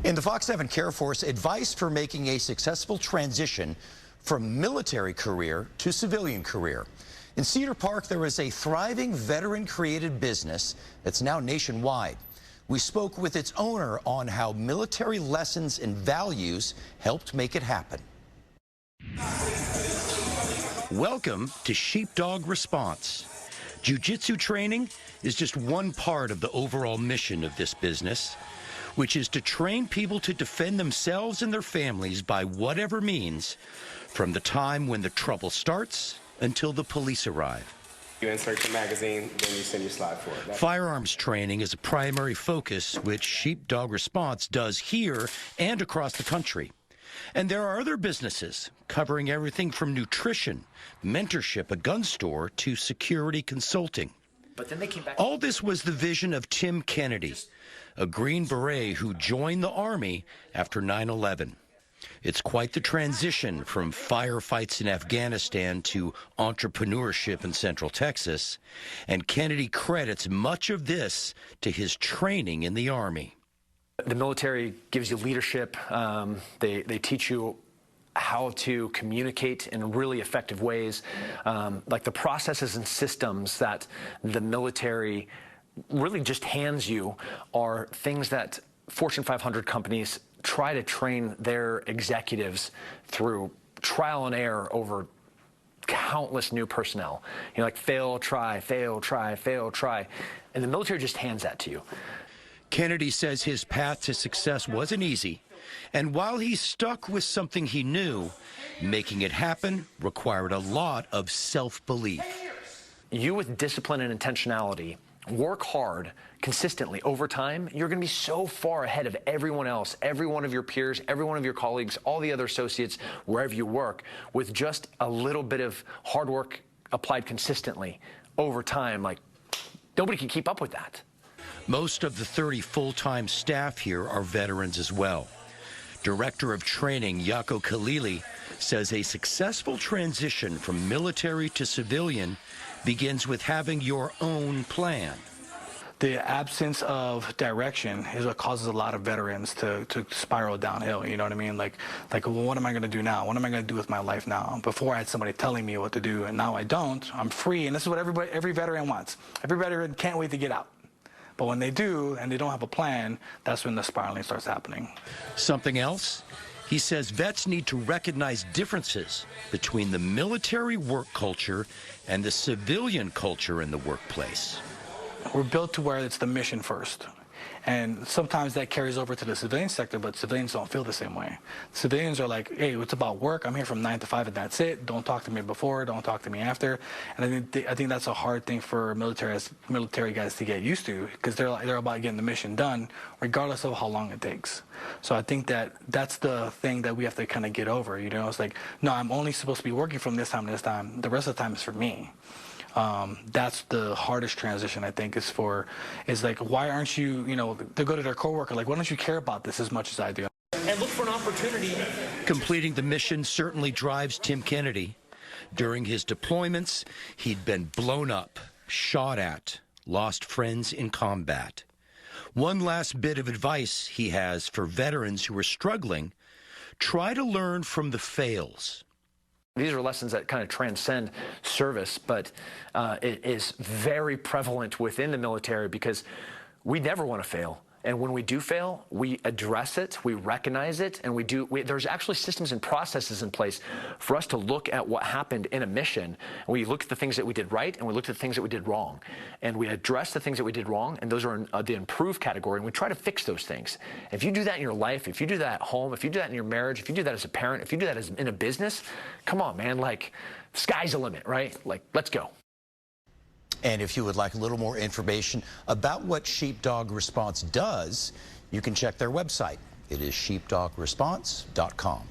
In the Fox 7 Care Force, advice for making a successful transition from military career to civilian career. In Cedar Park, there is a thriving veteran-created business that's now nationwide. We spoke with its owner on how military lessons and values helped make it happen. Welcome to Sheepdog Response. Jiu-jitsu training is just one part of the overall mission of this business, which is to train people to defend themselves and their families by whatever means, from the time when the trouble starts until the police arrive. You insert the magazine, then you send your slide for it. Firearms training is a primary focus, which Sheepdog Response does here and across the country. And there are other businesses covering everything from nutrition, mentorship, a gun store, to security consulting. But then they came back. All this was the vision of Tim Kennedy, a Green Beret who joined the Army after 9/11. It's quite the transition from firefights in Afghanistan to entrepreneurship in Central Texas, and Kennedy credits much of this to his training in the Army. The military gives you leadership. They teach you how to communicate in really effective ways. Like the processes and systems that the military really just hands you are things that Fortune 500 companies try to train their executives through trial and error over countless new personnel. You know, like fail, try, fail, try, fail, try. And the military just hands that to you. Kennedy says his path to success wasn't easy, and while he stuck with something he knew, making it happen required a lot of self-belief. You, with discipline and intentionality, work hard consistently over time, you're going to be so far ahead of everyone else, every one of your peers, every one of your colleagues, all the other associates, wherever you work, with just a little bit of hard work applied consistently over time. Like, nobody can keep up with that. Most of the 30 full-time staff here are veterans as well. Director of Training Yako Khalili says a successful transition from military to civilian begins with having your own plan. The absence of direction is what causes a lot of veterans to spiral downhill. You know what I mean? Like, well, what am I going to do now? What am I going to do with my life now? Before I had somebody telling me what to do, and now I don't. I'm free, and this is what every veteran wants. Every veteran can't wait to get out. But when they do, and they don't have a plan, that's when the spiraling starts happening. Something else? He says vets need to recognize differences between the military work culture and the civilian culture in the workplace. We're built to where it's the mission first. And sometimes that carries over to the civilian sector, but civilians don't feel the same way. Civilians are like, hey, it's about work. I'm here from 9 to 5 and that's it. Don't talk to me before, don't talk to me after. And I think that's a hard thing for military guys to get used to, because they're about getting the mission done regardless of how long it takes. So I think that's the thing that we have to kind of get over. You know, it's like, no, I'm only supposed to be working from this time to this time. The rest of the time is for me. That's the hardest transition, I think, is like, why aren't you, they go to their coworker, like, why don't you care about this as much as I do? And look for an opportunity. Completing the mission certainly drives Tim Kennedy. During his deployments, he'd been blown up, shot at, lost friends in combat. One last bit of advice he has for veterans who are struggling: try to learn from the fails. These are lessons that kind of transcend service, but it is very prevalent within the military because we never want to fail. And when we do fail, we address it, we recognize it, and there's actually systems and processes in place for us to look at what happened in a mission. And we look at the things that we did right, and we look at the things that we did wrong. And we address the things that we did wrong, and those are in the improve category, and we try to fix those things. If you do that in your life, if you do that at home, if you do that in your marriage, if you do that as a parent, if you do that in a business, come on, man, like, sky's the limit, right? Like, let's go. And if you would like a little more information about what Sheepdog Response does, you can check their website. It is sheepdogresponse.com.